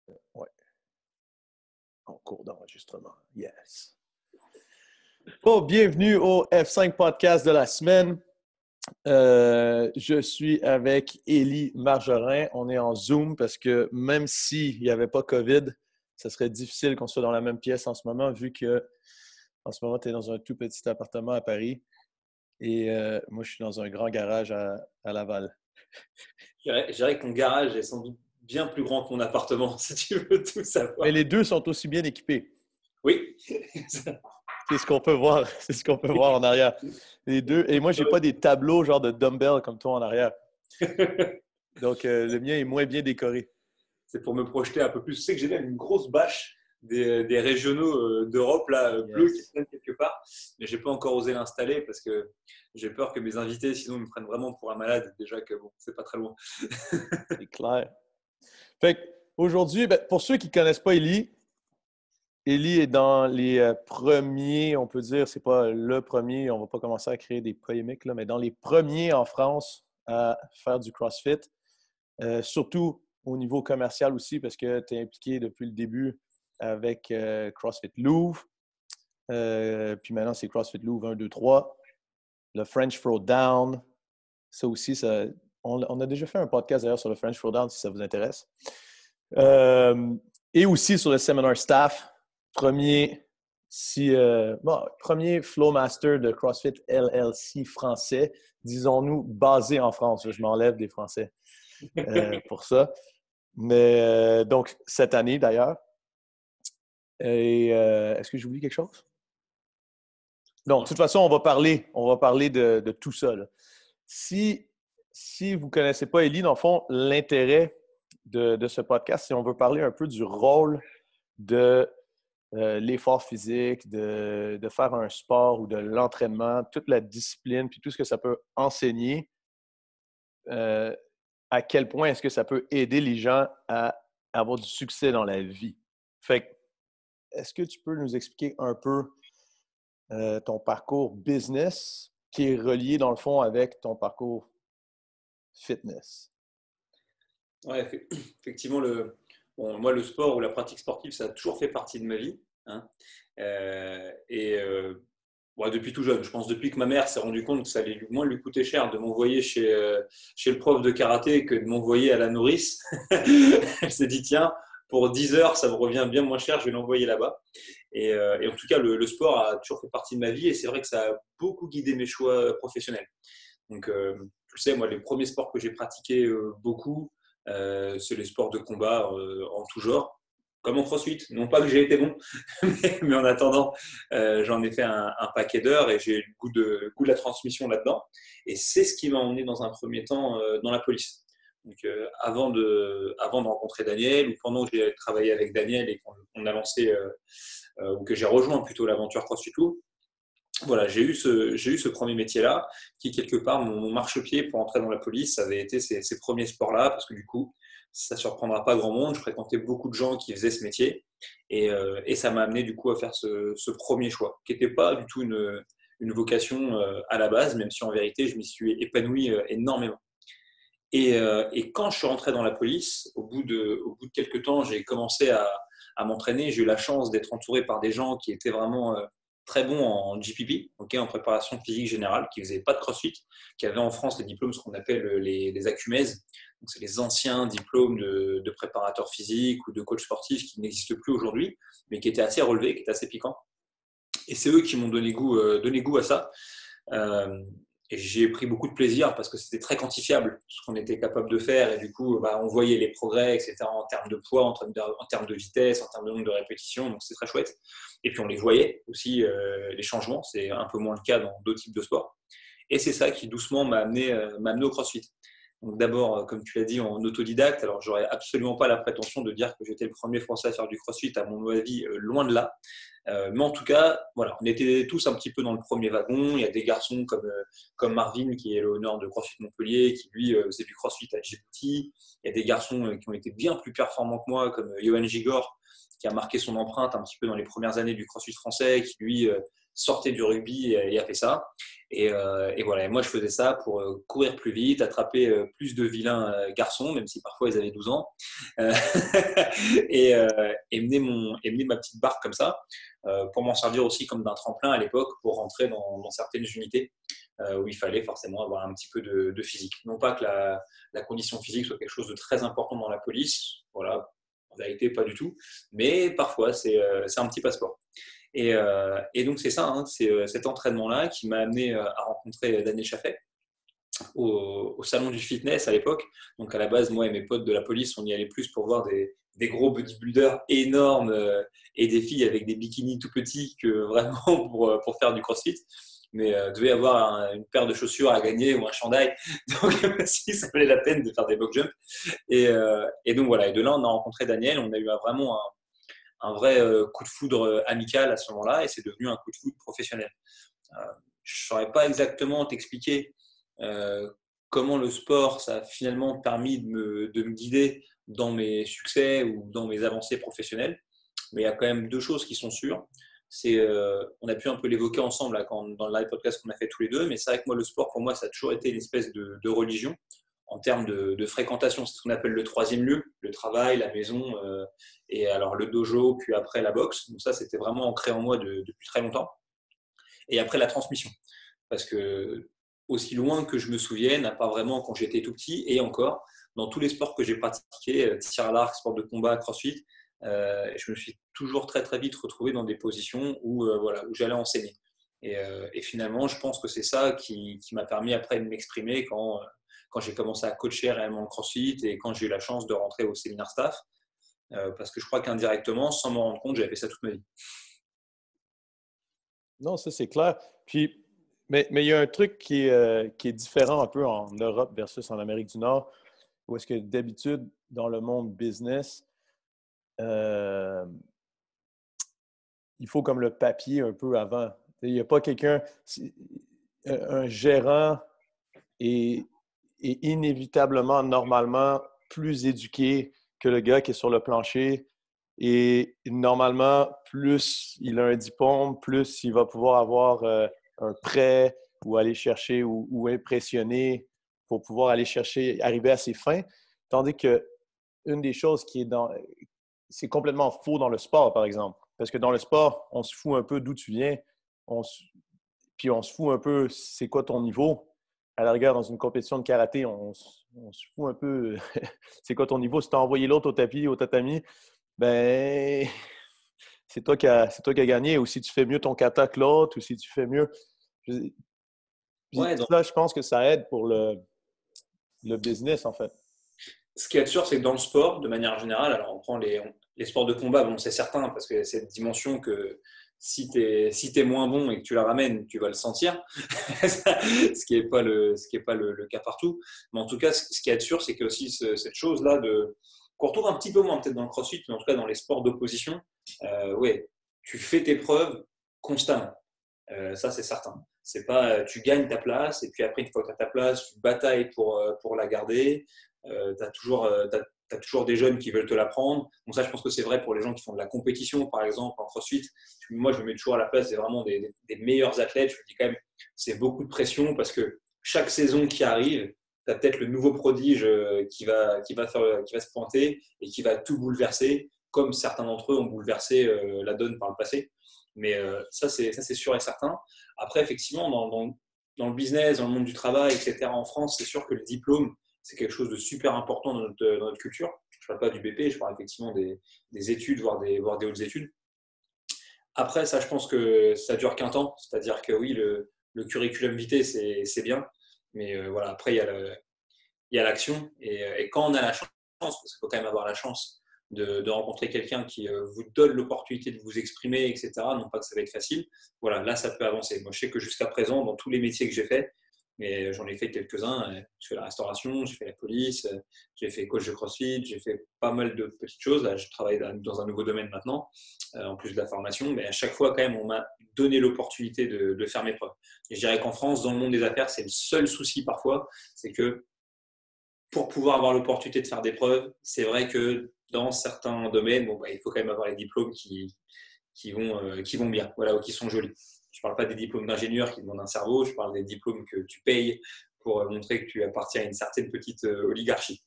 Ouais, en cours d'enregistrement. Yes. Bon, bienvenue au F5 Podcast de la semaine. Je suis avec Élie Margerin. On est en Zoom parce que même s'il n'y avait pas COVID, ce serait difficile qu'on soit dans la même pièce en ce moment, vu que en ce moment, tu es dans un tout petit appartement à Paris et moi, je suis dans un grand garage à Laval. Je dirais que ton garage est sans doute bien plus grand que mon appartement, si tu veux tout savoir. Mais les deux sont aussi bien équipés. Oui. C'est ce qu'on peut voir. C'est ce qu'on peut voir en arrière. Les deux. Et moi, j'ai pas des tableaux genre de dumbbell comme toi en arrière. Donc, le mien est moins bien décoré. C'est pour me projeter un peu plus. Tu sais que j'ai même une grosse bâche des régionaux d'Europe là, bleus qui traînent quelque part. Mais j'ai pas encore osé l'installer parce que j'ai peur que mes invités, sinon, me prennent vraiment pour un malade. Déjà que bon, c'est pas très loin. C'est clair. Fait qu'aujourd'hui, pour ceux qui ne connaissent pas Élie est dans les premiers, on peut dire, c'est pas le premier, on ne va pas commencer à créer des polémiques, là, mais dans les premiers en France à faire du CrossFit, surtout au niveau commercial aussi, parce que tu es impliqué depuis le début avec CrossFit Louvre. Puis maintenant, c'est CrossFit Louvre 1, 2, 3. Le French Throwdown, ça aussi, on a déjà fait un podcast d'ailleurs sur le French Throwdown si ça vous intéresse. Et aussi sur le Seminar Staff, premier Flow Master de CrossFit LLC français, disons-nous, basé en France. Je m'enlève des Français pour ça. Mais donc, cette année d'ailleurs. Et est-ce que j'oublie quelque chose? Non, de toute façon, on va parler de tout ça, là. Si vous ne connaissez pas Élie, dans le fond, l'intérêt de ce podcast, c'est on veut parler un peu du rôle de l'effort physique, de faire un sport ou de l'entraînement, toute la discipline, puis tout ce que ça peut enseigner. À quel point est-ce que ça peut aider les gens à avoir du succès dans la vie? Fait que, est-ce que tu peux nous expliquer un peu ton parcours business qui est relié, dans le fond, avec ton parcours fitness? Ouais, effectivement, moi, le sport ou la pratique sportive, ça a toujours fait partie de ma vie. Hein. Depuis tout jeune, je pense depuis que ma mère s'est rendue compte que ça allait moins lui coûter cher de m'envoyer chez le prof de karaté que de m'envoyer à la nourrice. Elle s'est dit, tiens, pour 10 heures, ça me revient bien moins cher, je vais l'envoyer là-bas. Et en tout cas, le sport a toujours fait partie de ma vie et c'est vrai que ça a beaucoup guidé mes choix professionnels. Donc, tu le sais, moi, les premiers sports que j'ai pratiqués beaucoup, c'est les sports de combat en tout genre, comme en CrossFit. Non pas que j'ai été bon, mais en attendant, j'en ai fait un paquet d'heures et j'ai eu le goût de la transmission là-dedans. Et c'est ce qui m'a emmené dans un premier temps dans la police. Donc, avant de rencontrer Daniel, ou pendant que j'ai travaillé avec Daniel et qu'on a lancé, ou que j'ai rejoint plutôt l'aventure CrossFit Louvre, voilà, j'ai eu ce premier métier-là qui, quelque part, mon marchepied pour entrer dans la police, ça avait été ces premiers sports-là, parce que du coup, ça ne surprendra pas grand monde. Je fréquentais beaucoup de gens qui faisaient ce métier et ça m'a amené du coup à faire ce premier choix, qui n'était pas du tout une vocation à la base, même si en vérité, je m'y suis épanoui énormément. Et quand je suis rentré dans la police, au bout de quelques temps, j'ai commencé à m'entraîner. J'ai eu la chance d'être entouré par des gens qui étaient vraiment très bons en GPP, en préparation physique générale, qui ne faisaient pas de CrossFit, qui avaient en France les diplômes, ce qu'on appelle les ACUMES. Donc, c'est les anciens diplômes de préparateur physique ou de coach sportif qui n'existent plus aujourd'hui, mais qui étaient assez relevés, qui étaient assez piquants. Et c'est eux qui m'ont donné goût à ça. Et j'ai pris beaucoup de plaisir parce que c'était très quantifiable ce qu'on était capable de faire. Et du coup, on voyait les progrès, etc., en termes de poids, en termes de vitesse, en termes de nombre de répétitions. Donc, c'était très chouette. Et puis, on les voyait aussi, les changements. C'est un peu moins le cas dans d'autres types de sports. Et c'est ça qui, doucement, m'a amené au CrossFit. Donc, d'abord, comme tu l'as dit, en autodidacte. Alors, j'aurais absolument pas la prétention de dire que j'étais le premier Français à faire du CrossFit. À mon avis, loin de là. Mais en tout cas, voilà, on était tous un petit peu dans le premier wagon. Il y a des garçons comme Marvin, qui est l'honneur de CrossFit Montpellier, qui lui faisait du CrossFit à Djibouti. Il y a des garçons qui ont été bien plus performants que moi, comme Johan Gigor, qui a marqué son empreinte un petit peu dans les premières années du CrossFit français, qui lui sortait du rugby et a fait ça. Et voilà, et moi je faisais ça pour courir plus vite, attraper plus de vilains garçons, même si parfois ils avaient 12 ans, euh, et mener ma petite barque comme ça, pour m'en servir aussi comme d'un tremplin à l'époque pour rentrer dans certaines unités où il fallait forcément avoir un petit peu de physique. Non pas que la condition physique soit quelque chose de très important dans la police, voilà, en vérité pas du tout, mais parfois c'est un petit passeport. Et donc c'est ça, hein, c'est cet entraînement-là qui m'a amené à rencontrer Daniel Chaffet au salon du fitness à l'époque. Donc à la base, moi et mes potes de la police, on y allait plus pour voir des gros bodybuilders énormes et des filles avec des bikinis tout petits que vraiment pour faire du crossfit. Mais devait avoir une paire de chaussures à gagner ou un chandail. Donc si ça valait la peine de faire des box jumps. Et donc voilà, et de là on a rencontré Daniel, on a eu vraiment un vrai coup de foudre amical à ce moment-là et c'est devenu un coup de foudre professionnel. Je ne saurais pas exactement t'expliquer comment le sport, ça a finalement permis de me guider dans mes succès ou dans mes avancées professionnelles. Mais il y a quand même deux choses qui sont sûres. On a pu un peu l'évoquer ensemble là, dans le live podcast qu'on a fait tous les deux, mais c'est vrai que moi, le sport, pour moi, ça a toujours été une espèce de religion en termes de fréquentation. C'est ce qu'on appelle le troisième lieu, le travail, la maison, et alors le dojo, puis après la boxe. Donc ça, c'était vraiment ancré en moi depuis très longtemps. Et après, la transmission. Parce que, aussi loin que je me souvienne, à part vraiment quand j'étais tout petit, et encore, dans tous les sports que j'ai pratiqués, tir à l'arc, sport de combat, crossfit, je me suis toujours très très vite retrouvé dans des positions où j'allais enseigner. Et finalement, je pense que c'est ça qui m'a permis après de m'exprimer quand j'ai commencé à coacher réellement le CrossFit et quand j'ai eu la chance de rentrer au séminaire staff. Parce que je crois qu'indirectement, sans m'en rendre compte, j'avais fait ça toute ma vie. Non, ça c'est clair. Puis, mais il y a un truc qui est différent un peu en Europe versus en Amérique du Nord, où est-ce que d'habitude, dans le monde business, euh, il faut comme le papier un peu avant. Il n'y a pas quelqu'un, un gérant est, est inévitablement, normalement, plus éduqué que le gars qui est sur le plancher. Et normalement, plus il a un diplôme, plus il va pouvoir avoir un prêt ou aller chercher ou impressionner pour pouvoir aller chercher, arriver à ses fins. Tandis que une des choses qui est dans, c'est complètement faux dans le sport, par exemple. Parce que dans le sport, on se fout un peu d'où tu viens, puis on se fout un peu c'est quoi ton niveau. À la rigueur, dans une compétition de karaté, on se fout un peu c'est quoi ton niveau. Si tu as envoyé l'autre au tapis, au tatami, ben c'est toi qui as gagné. Ou si tu fais mieux ton kata que l'autre, ou si tu fais mieux. Puis Ouais, donc, ça, je pense que ça aide pour le business, en fait. ce qui est sûr, c'est que dans le sport, de manière générale, alors on prend les sports de combat, bon, c'est certain, parce que c'est cette dimension que si tu es moins bon et que tu la ramènes, tu vas le sentir, ce qui n'est pas, le cas partout. Mais en tout cas, ce qui est sûr, c'est que aussi cette chose-là, qu'on retrouve un petit peu moins peut-être dans le crossfit, mais en tout cas dans les sports d'opposition, ouais, tu fais tes preuves constamment. Ça, c'est certain. C'est pas tu gagnes ta place et puis après, une fois que tu as ta place, tu batailles pour la garder. Tu as toujours des jeunes qui veulent te la prendre. Donc ça, je pense que c'est vrai pour les gens qui font de la compétition, par exemple, en CrossFit. Moi, je me mets toujours à la place des vraiment des meilleurs athlètes. Je me dis quand même, c'est beaucoup de pression parce que chaque saison qui arrive, tu as peut-être le nouveau prodige qui va se pointer et qui va tout bouleverser, comme certains d'entre eux ont bouleversé la donne par le passé. Mais ça, c'est sûr et certain. Après, effectivement, dans le business, dans le monde du travail, etc., en France, c'est sûr que le diplôme, c'est quelque chose de super important dans notre culture. Je ne parle pas du BP, je parle effectivement des études, voire des hautes études. Après, ça, je pense que ça dure qu'un temps. C'est-à-dire que oui, le curriculum vitae, c'est bien. Mais voilà, après, il y a l'action. Et quand on a la chance, parce qu'il faut quand même avoir la chance de rencontrer quelqu'un qui vous donne l'opportunité de vous exprimer, etc., non pas que ça va être facile, voilà, là, ça peut avancer. Moi, je sais que jusqu'à présent, dans tous les métiers que j'ai faits, mais j'en ai fait quelques-uns. Je fais la restauration, j'ai fait la police, j'ai fait coach de CrossFit, j'ai fait pas mal de petites choses. Là, je travaille dans un nouveau domaine maintenant, en plus de la formation. Mais à chaque fois, quand même, on m'a donné l'opportunité de faire mes preuves. Et je dirais qu'en France, dans le monde des affaires, c'est le seul souci parfois, c'est que pour pouvoir avoir l'opportunité de faire des preuves, c'est vrai que dans certains domaines, il faut quand même avoir les diplômes qui vont bien, voilà, ou qui sont jolis. Je ne parle pas des diplômes d'ingénieur qui demandent un cerveau, je parle des diplômes que tu payes pour montrer que tu appartiens à une certaine petite oligarchie.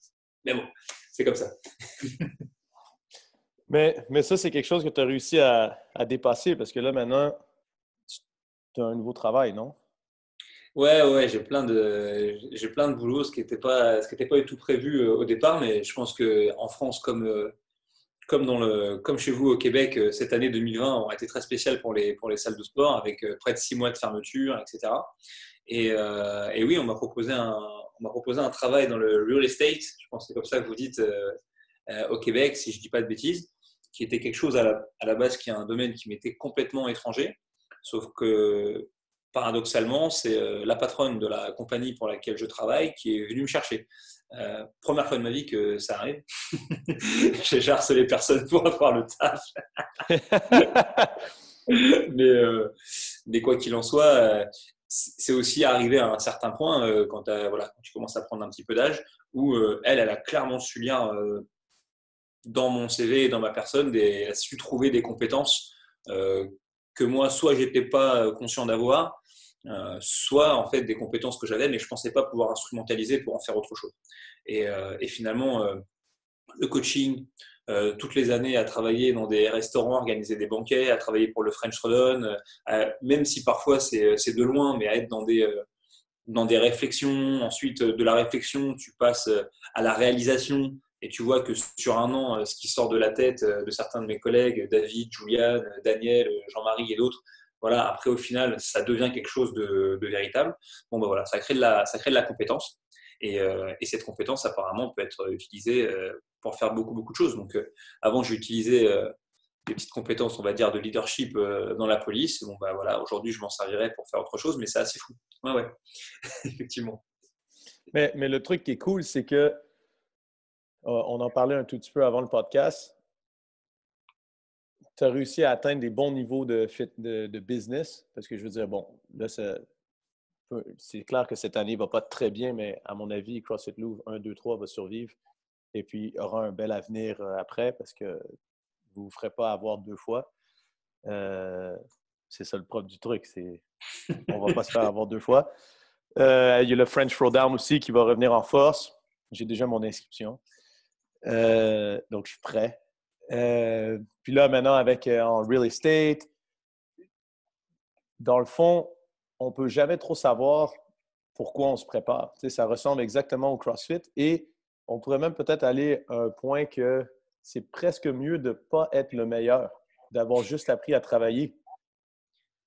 Mais bon, c'est comme ça. Mais ça, c'est quelque chose que tu as réussi à dépasser parce que là, maintenant, tu as un nouveau travail, non? Ouais, j'ai plein de boulot, ce qui était pas du tout prévu au départ, mais je pense qu'en France, comme chez vous au Québec, cette année 2020 aura été très spéciale pour les salles de sport, avec près de 6 mois de fermeture, etc. Et oui, on m'a proposé un travail dans le real estate, je pense que c'est comme ça que vous dites au Québec, si je ne dis pas de bêtises, qui était quelque chose à la base qui est un domaine qui m'était complètement étranger, sauf que paradoxalement, c'est la patronne de la compagnie pour laquelle je travaille qui est venue me chercher. Première fois de ma vie que ça arrive. J'ai déjà harcelé personne pour avoir le taf. Mais quoi qu'il en soit, c'est aussi arrivé à un certain point quand tu commences à prendre un petit peu d'âge, où elle a clairement su lire dans mon CV et dans ma personne, elle a su trouver des compétences que moi, soit j'étais pas conscient d'avoir, soit en fait des compétences que j'avais, mais je pensais pas pouvoir instrumentaliser pour en faire autre chose. Et finalement, le coaching, toutes les années à travailler dans des restaurants, organiser des banquets, à travailler pour le French Rodon, même si parfois c'est de loin, mais à être dans des réflexions. Ensuite, de la réflexion, tu passes à la réalisation et tu vois que sur un an, ce qui sort de la tête de certains de mes collègues, David, Julian, Daniel, Jean-Marie et d'autres, voilà, après au final, ça devient quelque chose de véritable. Bon, ben voilà, ça crée de la compétence. Et cette compétence, apparemment, peut être utilisée pour faire beaucoup, beaucoup de choses. Donc, avant, j'ai utilisé des petites compétences, on va dire, de leadership dans la police. Bon, bah voilà, aujourd'hui, je m'en servirais pour faire autre chose, mais c'est assez fou. Ouais, effectivement. Mais le truc qui est cool, c'est que on en parlait un tout petit peu avant le podcast. Tu as réussi à atteindre des bons niveaux de business. Parce que je veux dire, bon, là, c'est clair que cette année ne va pas très bien, mais à mon avis, CrossFit Louvre 1, 2, 3 va survivre et puis aura un bel avenir après parce que vous ne vous ferez pas avoir deux fois. C'est ça le propre du truc. On ne va pas se faire avoir deux fois. Il y a le French Throwdown aussi qui va revenir en force. J'ai déjà mon inscription. Donc, je suis prêt. Puis là, maintenant, avec en real estate, dans le fond, on ne peut jamais trop savoir pourquoi on se prépare. Tu sais, ça ressemble exactement au CrossFit et on pourrait même peut-être aller à un point que c'est presque mieux de ne pas être le meilleur, d'avoir juste appris à travailler.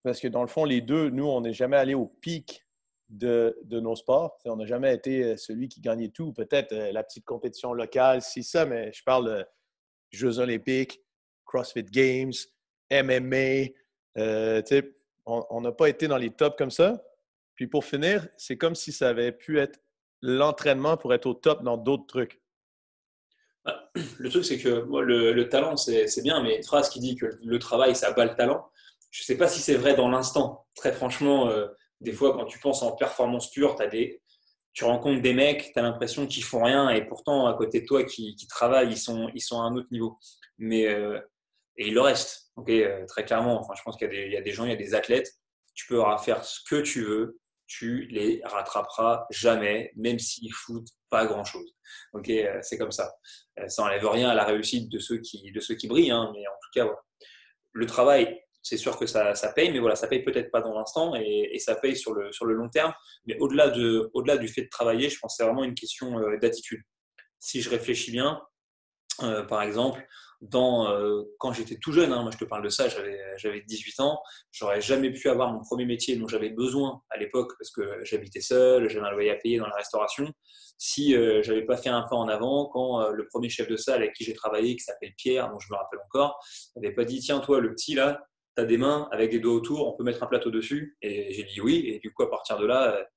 Parce que dans le fond, les deux, nous, on n'est jamais allé au pic de nos sports. On n'a jamais été celui qui gagnait tout. Peut-être la petite compétition locale, c'est ça, mais je parle de Jeux olympiques, CrossFit Games, MMA. On n'a pas été dans les tops comme ça. Puis pour finir, c'est comme si ça avait pu être l'entraînement pour être au top dans d'autres trucs. Le truc, c'est que moi, le talent, c'est bien, mais une phrase qui dit que le travail, ça bat le talent, je ne sais pas si c'est vrai dans l'instant. Très franchement, des fois, quand tu penses en performance pure, tu rencontres des mecs, tu as l'impression qu'ils font rien, et pourtant, à côté de toi, qui travaillent, ils sont à un autre niveau. Mais, et il le reste, okay, très clairement. Enfin, je pense qu'il y a des gens, il y a des athlètes, tu peux faire ce que tu veux, tu les rattraperas jamais, même s'ils foutent pas grand-chose. C'est comme ça. Ça n'enlève rien à la réussite de ceux qui brillent, hein, mais en tout cas, voilà. Le travail, c'est sûr que ça paye, mais voilà, ça paye peut-être pas dans l'instant et ça paye sur le long terme. Mais au-delà du fait de travailler, je pense que c'est vraiment une question d'attitude. Si je réfléchis bien, par exemple, quand j'étais tout jeune, hein, moi je te parle de ça, j'avais 18 ans, j'aurais jamais pu avoir mon premier métier dont j'avais besoin à l'époque parce que j'habitais seul, j'avais un loyer à payer dans la restauration, si j'avais pas fait un pas en avant quand le premier chef de salle avec qui j'ai travaillé, qui s'appelle Pierre, dont je me rappelle encore, n'avait pas dit tiens toi le petit là, t'as des mains avec des doigts autour, on peut mettre un plateau dessus, et j'ai dit oui, et du coup à partir de là,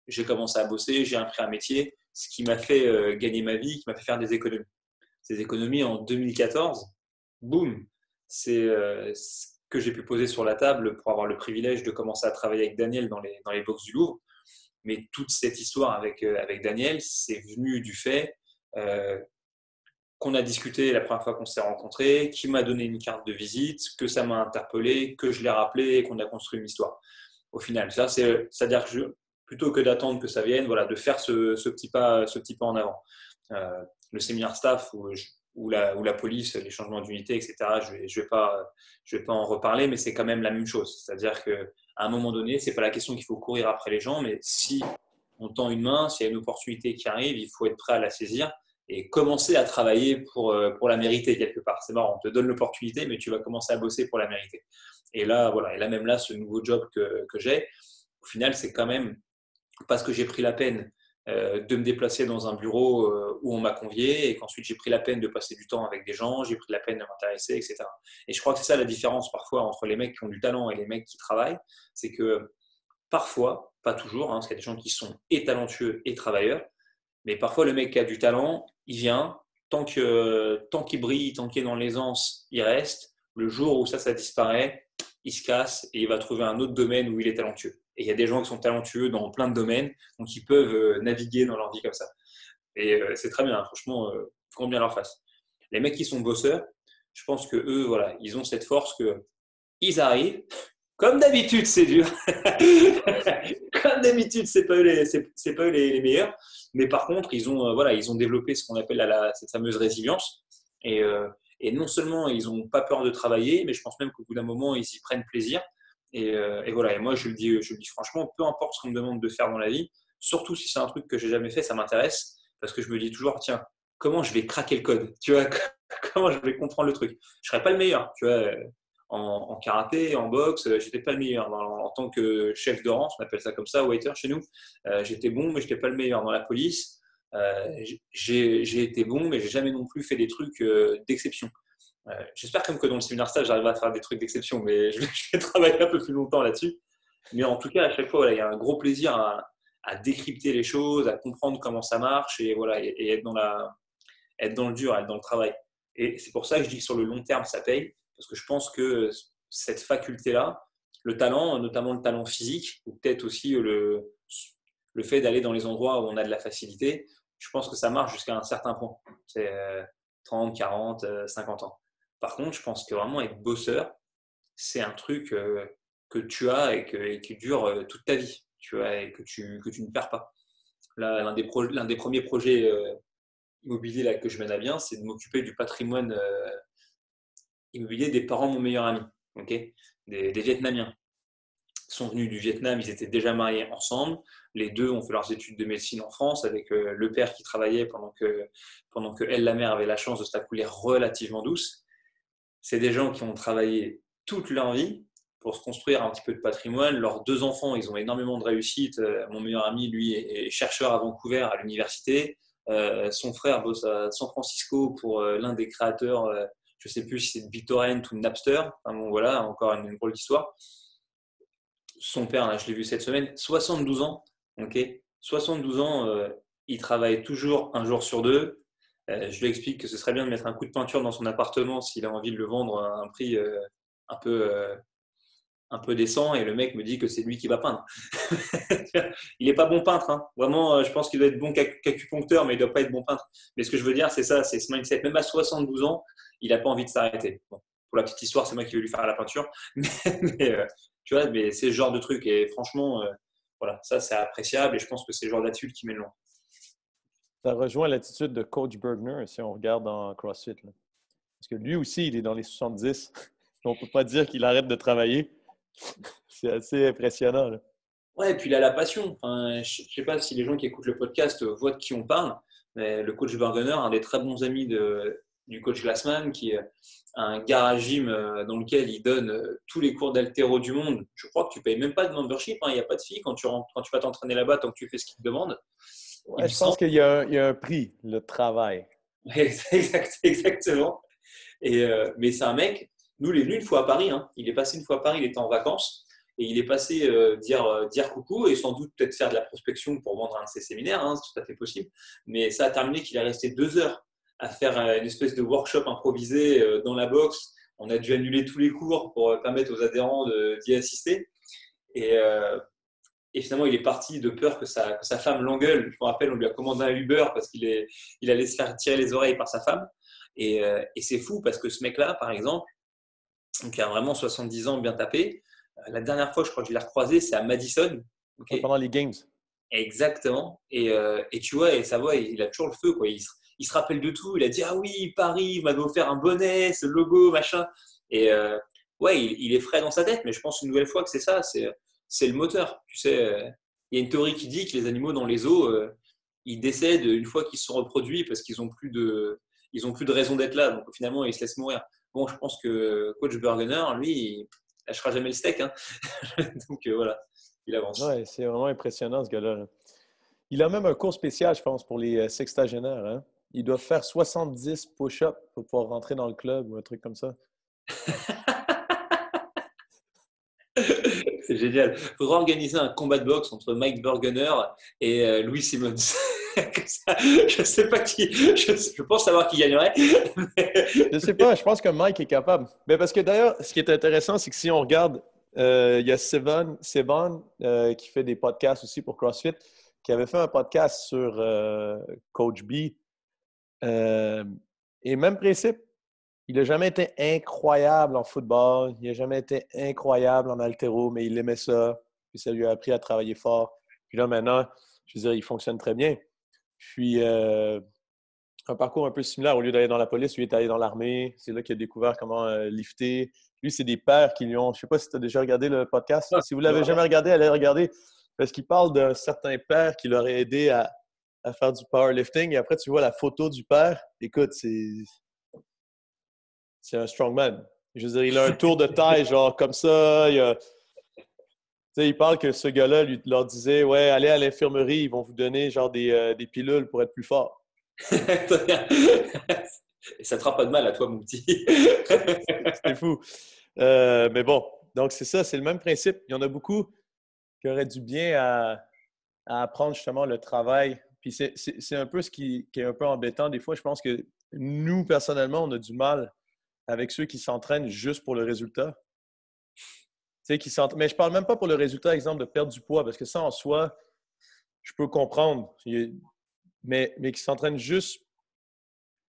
j'ai commencé à bosser, j'ai appris un métier, ce qui m'a fait gagner ma vie, qui m'a fait faire des économies. Ces économies en 2014, boum, c'est ce que j'ai pu poser sur la table pour avoir le privilège de commencer à travailler avec Daniel dans les box du Louvre. Mais toute cette histoire avec Daniel, c'est venu du fait qu'on a discuté la première fois qu'on s'est rencontrés, qui m'a donné une carte de visite, que ça m'a interpellé, que je l'ai rappelé et qu'on a construit une histoire. Au final, c'est-à-dire que plutôt que d'attendre que ça vienne, voilà, de faire ce petit pas en avant. Le séminaire staff ou la police, les changements d'unité, etc., je vais pas en reparler, mais c'est quand même la même chose. C'est-à-dire qu'à un moment donné, ce n'est pas la question qu'il faut courir après les gens, mais si on tend une main, s'il y a une opportunité qui arrive, il faut être prêt à la saisir et commencer à travailler pour la mériter quelque part. C'est marrant, on te donne l'opportunité, mais tu vas commencer à bosser pour la mériter. Et là, voilà, et là même là, ce nouveau job que j'ai, au final, c'est quand même parce que j'ai pris la peine de me déplacer dans un bureau où on m'a convié et qu'ensuite j'ai pris la peine de passer du temps avec des gens, j'ai pris la peine de m'intéresser, etc. Et je crois que c'est ça la différence parfois entre les mecs qui ont du talent et les mecs qui travaillent, c'est que parfois, pas toujours, parce qu'il y a des gens qui sont et talentueux et travailleurs, mais parfois le mec qui a du talent, il vient, tant qu'il brille, tant qu'il est dans l'aisance, il reste. Le jour où ça disparaît, il se casse et il va trouver un autre domaine où il est talentueux. Et il y a des gens qui sont talentueux dans plein de domaines, donc ils peuvent naviguer dans leur vie comme ça. Et c'est très bien, franchement, qu'on bien leur face. Les mecs qui sont bosseurs, je pense que eux, voilà, ils ont cette force que ils arrivent. Comme d'habitude, c'est dur. Comme d'habitude, c'est pas eux les meilleurs. Mais par contre, ils ont développé ce qu'on appelle cette fameuse résilience. Et non seulement ils n'ont pas peur de travailler, mais je pense même qu'au bout d'un moment, ils y prennent plaisir. Et voilà. Et moi, je le dis franchement, peu importe ce qu'on me demande de faire dans la vie, surtout si c'est un truc que j'ai jamais fait, ça m'intéresse parce que je me dis toujours, tiens, comment je vais craquer le code, tu vois, comment je vais comprendre le truc. Je serai pas le meilleur, tu vois. En karaté, en boxe, j'étais pas le meilleur. En tant que chef de rang, on appelle ça comme ça, waiter chez nous, j'étais bon, mais j'étais pas le meilleur. Dans la police, j'ai été bon, mais j'ai jamais non plus fait des trucs d'exception. J'espère comme que dans le séminaire stage, j'arrive à faire des trucs d'exception, mais je vais travailler un peu plus longtemps là-dessus. Mais en tout cas, à chaque fois, voilà, il y a un gros plaisir à décrypter les choses, à comprendre comment ça marche et, voilà, et être dans le dur, être dans le travail. Et c'est pour ça que je dis que sur le long terme, ça paye. Parce que je pense que cette faculté-là, le talent, notamment le talent physique, ou peut-être aussi le fait d'aller dans les endroits où on a de la facilité, je pense que ça marche jusqu'à un certain point. C'est 30, 40, 50 ans. Par contre, je pense que vraiment être bosseur, c'est un truc que tu as et qui dure toute ta vie, tu vois, et que tu ne perds pas. Là, l'un des premiers projets immobiliers là, que je mène à bien, c'est de m'occuper du patrimoine immobilier des parents de mon meilleur ami, okay, des Vietnamiens. Ils sont venus du Vietnam, ils étaient déjà mariés ensemble. Les deux ont fait leurs études de médecine en France avec le père qui travaillait pendant que elle, la mère, avait la chance de se la couler relativement douce. C'est des gens qui ont travaillé toute leur vie pour se construire un petit peu de patrimoine. Leurs deux enfants, ils ont énormément de réussite. Mon meilleur ami, lui, est chercheur à Vancouver, à l'université. Son frère bosse à San Francisco pour l'un des créateurs je ne sais plus si c'est BitTorrent ou Napster. Enfin bon, voilà, encore une drôle d'histoire. Son père, là, je l'ai vu cette semaine, 72 ans. Okay, 72 ans, il travaille toujours un jour sur deux. Je lui explique que ce serait bien de mettre un coup de peinture dans son appartement s'il a envie de le vendre à un prix un peu décent. Et le mec me dit que c'est lui qui va peindre. Il n'est pas bon peintre. Hein. Vraiment, je pense qu'il doit être bon qu'acupuncteur, mais il ne doit pas être bon peintre. Mais ce que je veux dire, c'est ça, c'est ce mindset. Même à 72 ans, il n'a pas envie de s'arrêter. Bon, pour la petite histoire, c'est moi qui vais lui faire la peinture. Mais tu vois, mais c'est ce genre de truc. Et franchement, voilà, ça, c'est appréciable. Et je pense que c'est le genre d'attitude qui mène loin. Ça rejoint l'attitude de Coach Bergner, si on regarde en CrossFit. Là. Parce que lui aussi, il est dans les 70. On ne peut pas dire qu'il arrête de travailler. C'est assez impressionnant. Là. Ouais, et puis il a la passion. Enfin, je ne sais pas si les gens qui écoutent le podcast voient de qui on parle, mais le coach Bergner, un des très bons amis du coach Glassman, qui a un garage gym dans lequel il donne tous les cours d'haltéro du monde. Je crois que tu ne payes même pas de membership, il n'y a pas de fee quand tu vas t'entraîner là-bas tant que tu fais ce qu'il te demande. Ouais, je pense qu'il y a un prix, le travail. Exactement. Mais c'est un mec, nous, il est venu une fois à Paris. Hein. Il est passé une fois à Paris, il était en vacances. Et il est passé dire coucou et sans doute peut-être faire de la prospection pour vendre un de ses séminaires, hein, c'est tout à fait possible. Mais ça a terminé qu'il est resté 2 heures à faire une espèce de workshop improvisé dans la box. On a dû annuler tous les cours pour permettre aux adhérents d'y assister. Et finalement, il est parti de peur que sa femme l'engueule. Je me rappelle, on lui a commandé un Uber parce qu'il allait se faire tirer les oreilles par sa femme. Et c'est fou parce que ce mec-là, par exemple, qui a vraiment 70 ans bien tapé, la dernière fois, je crois que je l'ai recroisé, c'est à Madison. Okay. Pendant les games. Exactement. Et tu vois, et ça va, il a toujours le feu, quoi. Il se rappelle de tout. Il a dit, ah oui, Paris, il m'avait offert un bonnet, ce logo, machin. Et ouais, il est frais dans sa tête, mais je pense une nouvelle fois que c'est ça, c'est le moteur. Tu sais, il y a une théorie qui dit que les animaux dans les eaux, ils décèdent une fois qu'ils se sont reproduits parce qu'ils n'ont plus de raison d'être là. Donc finalement, ils se laissent mourir. Bon, je pense que Coach Burgener, lui, il lâchera jamais le steak. Hein. Donc voilà, il avance. Ouais, c'est vraiment impressionnant, ce gars-là. Il a même un cours spécial, je pense, pour les sextagénaires. Hein? Il doit faire 70 push-ups pour pouvoir rentrer dans le club ou un truc comme ça. C'est génial. Il faudra organiser un combat de boxe entre Mike Burgener et Louis Simmons. Je sais pas qui. Je pense savoir qui gagnerait. Je sais pas, je pense que Mike est capable. Mais parce que d'ailleurs, ce qui est intéressant, c'est que si on regarde, il y a Sevan qui fait des podcasts aussi pour CrossFit, qui avait fait un podcast sur Coach B. Et même principe, il n'a jamais été incroyable en football, il n'a jamais été incroyable en haltéro, mais il aimait ça, puis ça lui a appris à travailler fort. Puis là, maintenant, je veux dire, il fonctionne très bien. Puis, un parcours un peu similaire. Au lieu d'aller dans la police, lui est allé dans l'armée. C'est là qu'il a découvert comment lifter. Lui, c'est des pères qui lui ont… Je ne sais pas si tu as déjà regardé le podcast. Si vous ne l'avez jamais regardé, allez regarder. Parce qu'il parle d'un certain père qui l'aurait aidé à faire du powerlifting. Et après, tu vois la photo du père. Écoute, c'est un strongman. Je veux dire, il a un tour de taille, genre comme ça. Il parle que ce gars-là leur disait « Ouais, allez à l'infirmerie, ils vont vous donner genre des pilules pour être plus fort. » Et ça ne te fera pas de mal à toi, mon petit. C'était fou. Mais bon, donc c'est ça, c'est le même principe. Il y en a beaucoup qui auraient du bien à apprendre justement le travail. Puis c'est un peu ce qui est un peu embêtant. Des fois, je pense que nous, personnellement, on a du mal avec ceux qui s'entraînent juste pour le résultat. Mais je ne parle même pas pour le résultat, exemple, de perdre du poids, parce que ça, en soi, je peux comprendre. Mais qui s'entraînent juste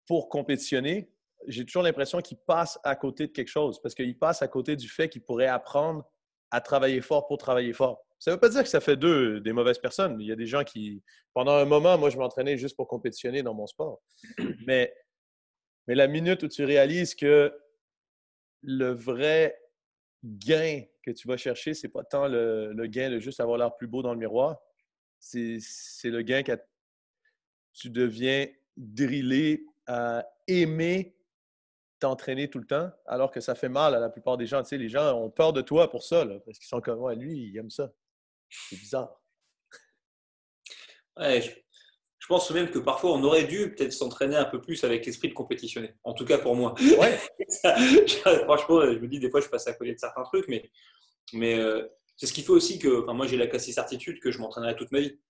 pour compétitionner, j'ai toujours l'impression qu'ils passent à côté de quelque chose, parce qu'ils passent à côté du fait qu'ils pourraient apprendre à travailler fort pour travailler fort. Ça ne veut pas dire que ça fait d'eux des mauvaises personnes. Il y a des gens qui… Pendant un moment, moi, je m'entraînais juste pour compétitionner dans mon sport. Mais la minute où tu réalises que le vrai gain que tu vas chercher, ce n'est pas tant le gain de juste avoir l'air plus beau dans le miroir, c'est le gain que tu deviens drillé à aimer t'entraîner tout le temps, alors que ça fait mal à la plupart des gens. Tu sais, les gens ont peur de toi pour ça, là, parce qu'ils sont comme, ouais, lui, il aime ça. C'est bizarre. Ouais, je pense même que parfois, on aurait dû peut-être s'entraîner un peu plus avec l'esprit de compétitionner. En tout cas, pour moi. Ouais. Franchement, je me dis, des fois, je passe à côté de certains trucs, mais c'est ce qui fait aussi que moi, j'ai la quasi-certitude que je m'entraînerai toute ma vie.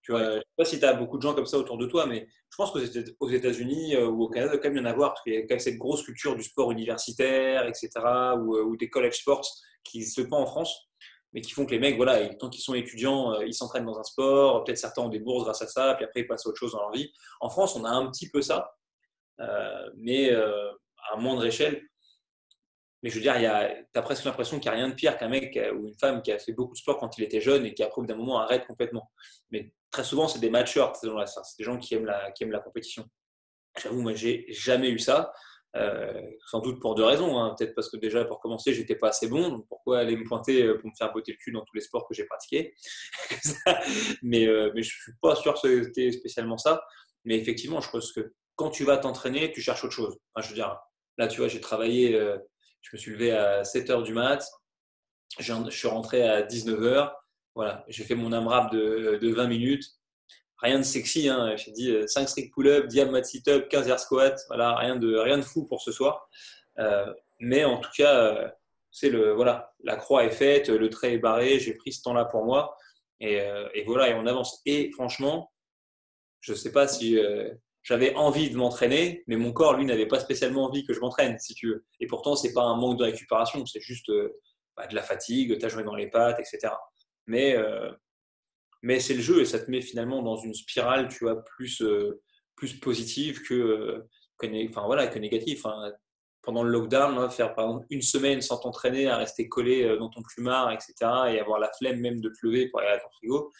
Tu vois, je ne sais pas si tu as beaucoup de gens comme ça autour de toi, mais je pense qu'aux États-Unis ou au Canada, il doit quand même y en avoir, parce qu'il y a quand même cette grosse culture du sport universitaire, etc., ou des college sports qui n'existent pas en France, mais qui font que les mecs, voilà, tant qu'ils sont étudiants, ils s'entraînent dans un sport, peut-être certains ont des bourses grâce à ça, puis après ils passent à autre chose dans leur vie. En France, on a un petit peu ça, mais à moindre échelle. Mais je veux dire, tu as presque l'impression qu'il n'y a rien de pire qu'un mec ou une femme qui a fait beaucoup de sport quand il était jeune et qui, après, au bout d'un moment, arrête complètement. Mais très souvent, c'est des matcheurs, c'est des gens qui aiment la compétition. J'avoue, moi, j'ai jamais eu ça. Sans doute pour deux raisons. Hein. Peut-être parce que déjà, pour commencer, j'étais pas assez bon. Donc pourquoi aller me pointer pour me faire botter le cul dans tous les sports que j'ai pratiqués. mais je suis pas sûr que c'était spécialement ça. Mais effectivement, je pense que quand tu vas t'entraîner, tu cherches autre chose. Enfin, je veux dire, là, tu vois, j'ai travaillé, je me suis levé à 7 h du mat. Je suis rentré à 19 h. Voilà, j'ai fait mon AMRAP de 20 minutes. Rien de sexy, hein. J'ai dit 5 strict pull-up, 10 mat sit-up, 15 air squat. Voilà, rien de fou pour ce soir. Mais en tout cas, voilà, la croix est faite, le trait est barré, j'ai pris ce temps-là pour moi. Et voilà, et on avance. Et franchement, je ne sais pas si j'avais envie de m'entraîner, mais mon corps, lui, n'avait pas spécialement envie que je m'entraîne, si tu veux. Et pourtant, ce n'est pas un manque de récupération, c'est juste de la fatigue, tu as joué dans les pattes, etc. Mais c'est le jeu et ça te met finalement dans une spirale, tu vois, plus positive que que négatif. Hein. Pendant le lockdown, là, faire par exemple une semaine sans t'entraîner, à rester collé dans ton plumard, etc., et avoir la flemme même de te lever pour aller à ton frigo,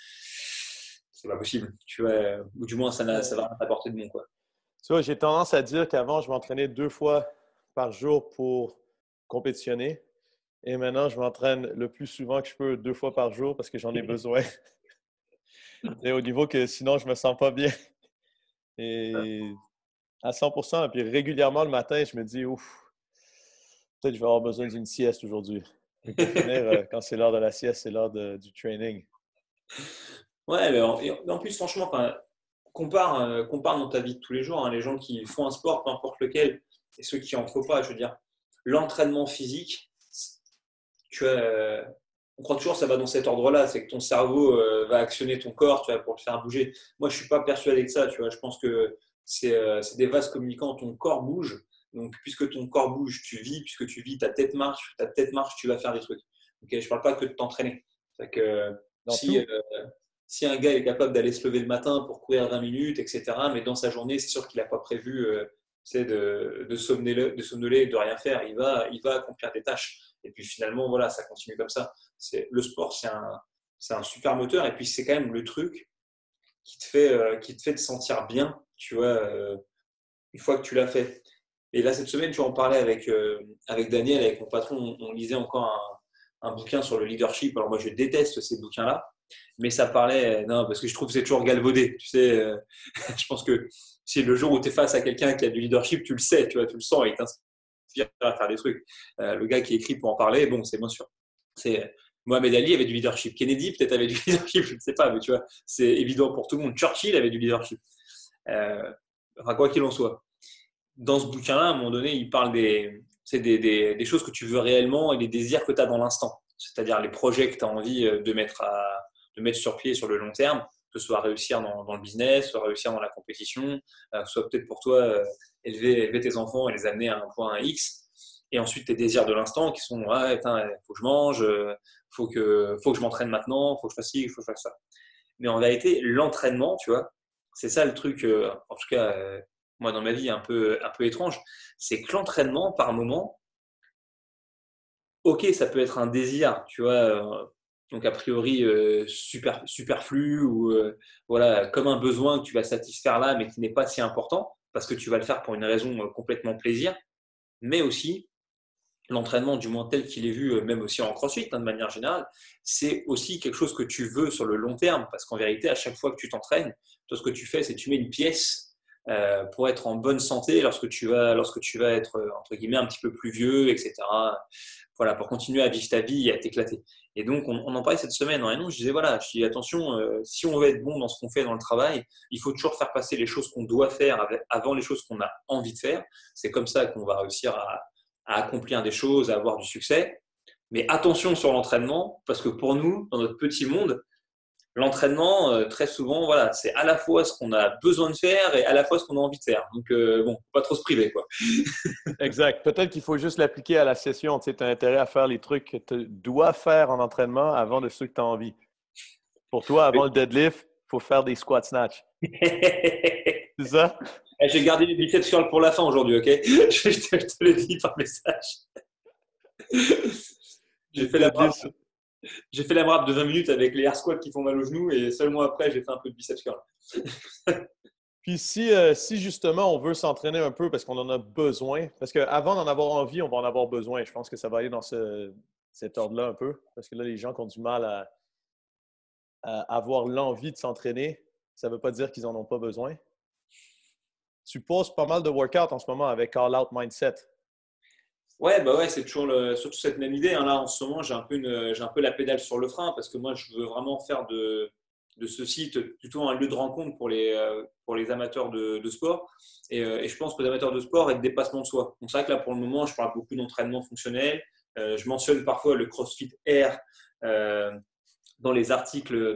c'est pas possible. Tu vois, ou du moins, ça va rien t'apporter de bon, quoi. Tu vois, j'ai tendance à dire qu'avant, je m'entraînais 2 fois par jour pour compétitionner. Et maintenant, je m'entraîne le plus souvent que je peux 2 fois par jour parce que j'en ai besoin. Et au niveau que sinon, je me sens pas bien. Et à 100%, et puis régulièrement le matin, je me dis, ouf, peut-être que je vais avoir besoin d'une sieste aujourd'hui. Et pour finir, quand c'est l'heure de la sieste, c'est l'heure du training. Ouais, mais en plus, franchement, compare dans ta vie de tous les jours, hein, les gens qui font un sport, peu importe lequel, et ceux qui en font pas. Je veux dire, l'entraînement physique, tu vois, on croit toujours que ça va dans cet ordre-là, c'est que ton cerveau va actionner ton corps, tu vois, pour le faire bouger. Moi, je suis pas persuadé de ça, tu vois. Je pense que c'est des vases communicants. Ton corps bouge, donc puisque ton corps bouge, tu vis, puisque tu vis, ta tête marche, tu vas faire des trucs. Ok, je parle pas que de t'entraîner. C'est que Dans si tout. si un gars est capable d'aller se lever le matin pour courir 20 minutes, etc., mais dans sa journée, c'est sûr qu'il n'a pas prévu de somnoler, de rien faire. Il va accomplir des tâches. Et puis finalement, voilà, ça continue comme ça. Le sport, c'est un super moteur. Et puis c'est quand même le truc qui te fait te sentir bien, tu vois, une fois que tu l'as fait. Et là, cette semaine, tu en parlais avec Daniel, avec mon patron, on lisait encore un bouquin sur le leadership. Alors moi, je déteste ces bouquins-là, mais ça parlait, non, parce que je trouve que c'est toujours galvaudé. Tu sais, je pense que si le jour où tu es face à quelqu'un qui a du leadership, tu le sais, tu vois, tu le sens, et il t'inspire à faire des trucs. Le gars qui écrit pour en parler, bon, c'est bien sûr. C'est Mohamed Ali avait du leadership. Kennedy peut-être avait du leadership, je ne sais pas, mais tu vois, c'est évident pour tout le monde. Churchill avait du leadership. Enfin, quoi qu'il en soit. Dans ce bouquin-là, à un moment donné, il parle des choses que tu veux réellement et des désirs que tu as dans l'instant. C'est-à-dire les projets que tu as envie de mettre sur pied sur le long terme, que ce soit réussir dans le business, soit réussir dans la compétition, soit peut-être pour toi élever tes enfants et les amener à un point X. Et ensuite, tes désirs de l'instant qui sont il faut que je mange, faut que je m'entraîne maintenant, faut que je fasse ci, faut que je fasse ça. Mais en vérité, l'entraînement, tu vois, c'est ça le truc, en tout cas, moi dans ma vie un peu étrange, c'est que l'entraînement, par moment, ok, ça peut être un désir, tu vois, donc a priori superflu ou voilà, comme un besoin que tu vas satisfaire là, mais qui n'est pas si important, parce que tu vas le faire pour une raison complètement plaisir, mais aussi l'entraînement, du moins tel qu'il est vu, même aussi en crossfit, hein, de manière générale, c'est aussi quelque chose que tu veux sur le long terme, parce qu'en vérité, à chaque fois que tu t'entraînes, toi, ce que tu fais, c'est que tu mets une pièce pour être en bonne santé lorsque tu vas être, entre guillemets, un petit peu plus vieux, etc. Voilà, pour continuer à vivre ta vie et à t'éclater. Et donc, on en parlait cette semaine en réunion, je disais, voilà, je dis, attention, si on veut être bon dans ce qu'on fait dans le travail, il faut toujours faire passer les choses qu'on doit faire avant les choses qu'on a envie de faire. C'est comme ça qu'on va réussir à accomplir des choses, à avoir du succès. Mais attention sur l'entraînement, parce que pour nous, dans notre petit monde, l'entraînement, très souvent, voilà, c'est à la fois ce qu'on a besoin de faire et à la fois ce qu'on a envie de faire. Donc, bon, pas trop se priver, quoi. Exact. Peut-être qu'il faut juste l'appliquer à la session. Tu as intérêt à faire les trucs que tu dois faire en entraînement avant de ceux que tu as envie. Pour toi, avant le deadlift, il faut faire des squat snatch. C'est ça? J'ai gardé les biceps curls pour la fin aujourd'hui, ok? Je te l'ai dit par message. J'ai Les fait la deadlifts. J'ai fait la rap de 20 minutes avec les air squats qui font mal aux genoux et seulement après, j'ai fait un peu de biceps curl. Puis si justement on veut s'entraîner un peu parce qu'on en a besoin, parce qu'avant d'en avoir envie, on va en avoir besoin. Je pense que ça va aller dans cet ordre-là un peu. Parce que là, les gens qui ont du mal à avoir l'envie de s'entraîner, ça ne veut pas dire qu'ils n'en ont pas besoin. Tu poses pas mal de workouts en ce moment avec All Out Mindset. Ouais, bah ouais, c'est toujours surtout cette même idée. Hein. Là, en ce moment, j'ai un peu la pédale sur le frein parce que moi, je veux vraiment faire de ce site plutôt un lieu de rencontre pour les amateurs de sport. Et je pense que les amateurs de sport et de dépassement de soi. Donc, c'est vrai que là, pour le moment, je parle beaucoup d'entraînement fonctionnel. Je mentionne parfois le CrossFit Air. Dans les articles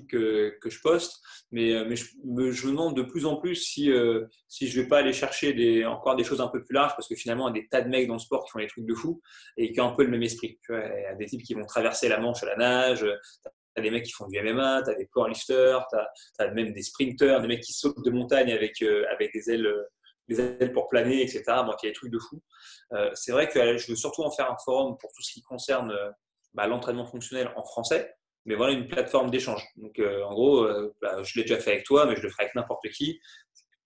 que je poste. Mais je me demande de plus en plus si je vais pas aller chercher encore des choses un peu plus larges parce que finalement, il y a des tas de mecs dans le sport qui font des trucs de fou et qui ont un peu le même esprit. Tu vois, il y a des types qui vont traverser la Manche à la nage, tu as des mecs qui font du MMA, tu as des powerlifters, tu as même des sprinters, des mecs qui sautent de montagne avec des ailes les ailes pour planer, etc. Bon, il y a des trucs de fou. C'est vrai que je veux surtout en faire un forum pour tout ce qui concerne l'entraînement fonctionnel en français, mais voilà, une plateforme d'échange. Donc, en gros, je l'ai déjà fait avec toi, mais je le ferai avec n'importe qui.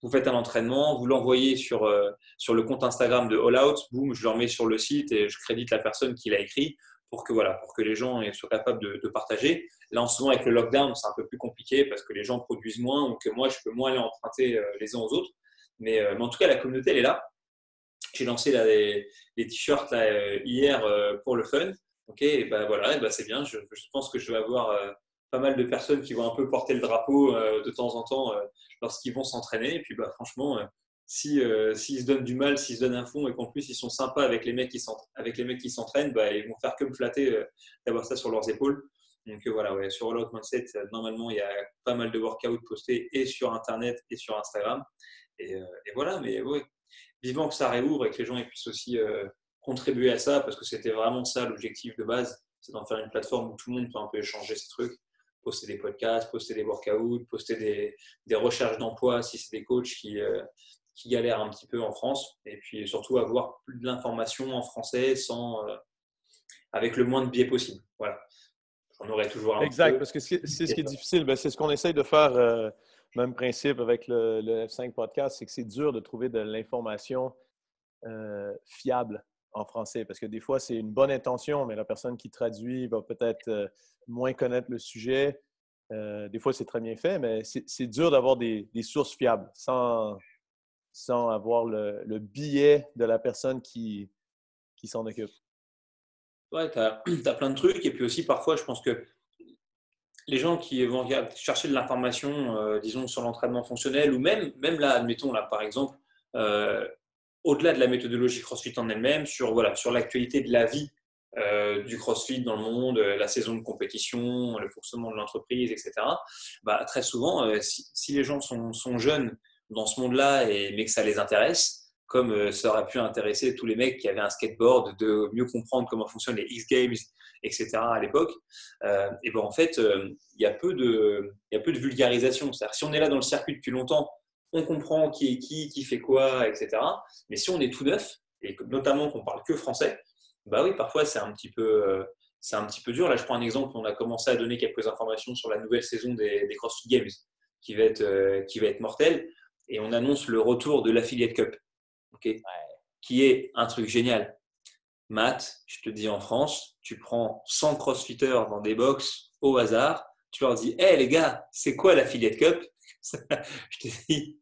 Vous faites un entraînement, vous l'envoyez sur le compte Instagram de All Out, boum, je le remets sur le site et je crédite la personne qui l'a écrit pour que les gens soient capables de partager. Là, en ce moment, avec le lockdown, c'est un peu plus compliqué parce que les gens produisent moins ou que moi, je peux moins aller emprunter les uns aux autres. Mais en tout cas, la communauté, elle est là. J'ai lancé là, les t-shirts là, hier pour le fun. Ok, et ben voilà, et ben c'est bien. Je pense que je vais avoir pas mal de personnes qui vont un peu porter le drapeau de temps en temps lorsqu'ils vont s'entraîner. Et puis bah, franchement, s'ils se donnent du mal, s'ils se donnent un fond et qu'en plus ils sont sympas avec les mecs qui s'entraînent, bah, ils vont faire que me flatter d'avoir ça sur leurs épaules. Donc voilà, ouais, sur All Out Mindset, normalement il y a pas mal de workouts postés et sur Internet et sur Instagram. Et voilà, mais ouais, vivant que ça réouvre et que les gens puissent aussi contribuer à ça, parce que c'était vraiment ça l'objectif de base, c'est d'en faire une plateforme où tout le monde peut un peu échanger ces trucs, poster des podcasts, poster des workouts, poster des recherches d'emploi si c'est des coachs qui galèrent un petit peu en France, et puis surtout avoir plus de l'information en français avec le moins de biais possible. Voilà, j'en aurais toujours un petit Exact, peu. parce que c'est ce qui est difficile. Ben, c'est ce qu'on essaye de faire, même principe avec le F5 podcast, c'est que c'est dur de trouver de l'information fiable en français. Parce que des fois, c'est une bonne intention, mais la personne qui traduit va peut-être moins connaître le sujet. Des fois, c'est très bien fait, mais c'est dur d'avoir des sources fiables sans avoir le billet de la personne qui s'en occupe. Ouais, tu as plein de trucs, et puis aussi parfois, je pense que les gens qui vont chercher de l'information, disons, sur l'entraînement fonctionnel, ou même là, admettons, là, par exemple, euh, au-delà de la méthodologie CrossFit en elle-même, sur l'actualité de la vie du CrossFit dans le monde, la saison de compétition, le fonctionnement de l'entreprise, etc. Bah, très souvent, si les gens sont jeunes dans ce monde-là, mais que ça les intéresse, comme ça aurait pu intéresser tous les mecs qui avaient un skateboard, de mieux comprendre comment fonctionnent les X Games, etc. à l'époque, et ben en fait, il y a peu de vulgarisation. C'est-à-dire, si on est là dans le circuit depuis longtemps, on comprend qui est qui fait quoi, etc. Mais si on est tout neuf, et notamment qu'on parle que français, bah oui, parfois c'est un petit peu dur. Là, je prends un exemple. On a commencé à donner quelques informations sur la nouvelle saison des CrossFit Games, qui va être mortelle. Et on annonce le retour de l'Affiliate Cup, okay, qui est un truc génial. Matt, je te dis en France, tu prends 100 crossfitters dans des box au hasard, tu leur dis, hé les gars, c'est quoi l'Affiliate Cup? Je te dis,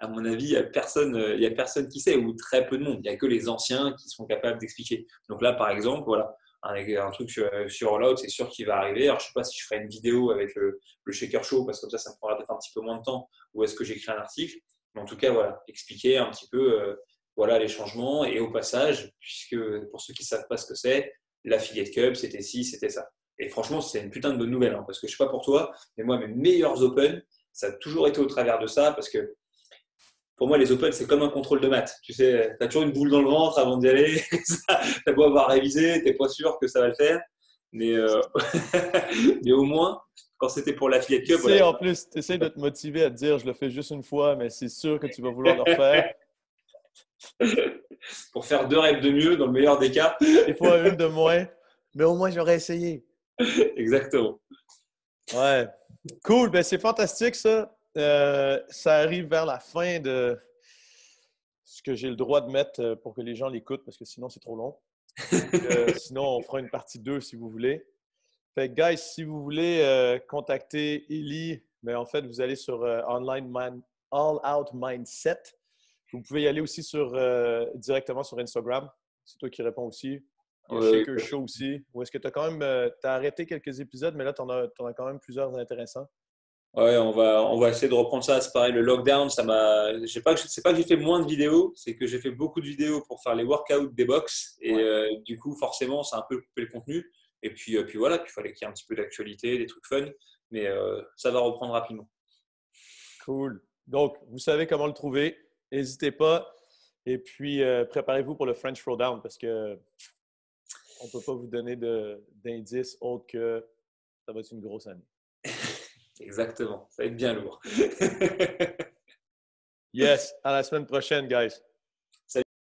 à mon avis, il y a personne qui sait, ou très peu de monde. Il n'y a que les anciens qui sont capables d'expliquer. Donc là, par exemple, voilà, un truc sur All Out, c'est sûr qu'il va arriver. Alors, je ne sais pas si je ferai une vidéo avec le Shaker Show, parce que comme ça me prendra peut-être un petit peu moins de temps, ou est-ce que j'écris un article. Mais en tout cas, voilà, expliquer un petit peu voilà, les changements. Et au passage, puisque pour ceux qui ne savent pas ce que c'est, l'Affiliate Cup, c'était ci, c'était ça. Et franchement, c'est une putain de bonne nouvelle, hein, parce que je ne sais pas pour toi, mais moi, mes meilleurs Open, ça a toujours été au travers de ça, parce que pour moi, les Open, c'est comme un contrôle de maths. Tu sais, tu as toujours une boule dans le ventre avant d'y aller. Tu as beau avoir révisé, tu n'es pas sûr que ça va le faire. Mais, mais au moins, quand c'était pour l'Affiliate Tu Cup, sais, voilà. en plus, tu essaies de te motiver à te dire je le fais juste une fois, mais c'est sûr que tu vas vouloir le refaire. Pour faire 2 reps de mieux, dans le meilleur des cas. Des fois, une de moins, mais au moins j'aurais essayé. Exactement. Ouais. Cool, ben c'est fantastique ça. Ça arrive vers la fin de ce que j'ai le droit de mettre pour que les gens l'écoutent parce que sinon c'est trop long. Sinon, on fera une partie 2 si vous voulez. Fait que, guys, si vous voulez contacter Eli, ben, en fait, vous allez sur All Out Mindset. Vous pouvez y aller aussi directement sur Instagram. C'est toi qui réponds aussi. Il y a Shaker Show aussi. Ou est-ce que tu as quand même t'as arrêté quelques épisodes, mais là, tu en as quand même plusieurs intéressants. Ouais, on va essayer de reprendre ça. C'est pareil, le lockdown, ça m'a. C'est pas que j'ai fait moins de vidéos, c'est que j'ai fait beaucoup de vidéos pour faire les workouts des box. Et Ouais. du coup, forcément, ça a un peu coupé le contenu. Et puis voilà, il fallait qu'il y ait un petit peu d'actualité, des trucs fun. Mais ça va reprendre rapidement. Cool. Donc, vous savez comment le trouver. N'hésitez pas. Et puis, préparez-vous pour le French Throwdown parce que on ne peut pas vous donner d'indices autres que ça va être une grosse année. Exactement, ça va être bien lourd. Yes. À la semaine prochaine, guys.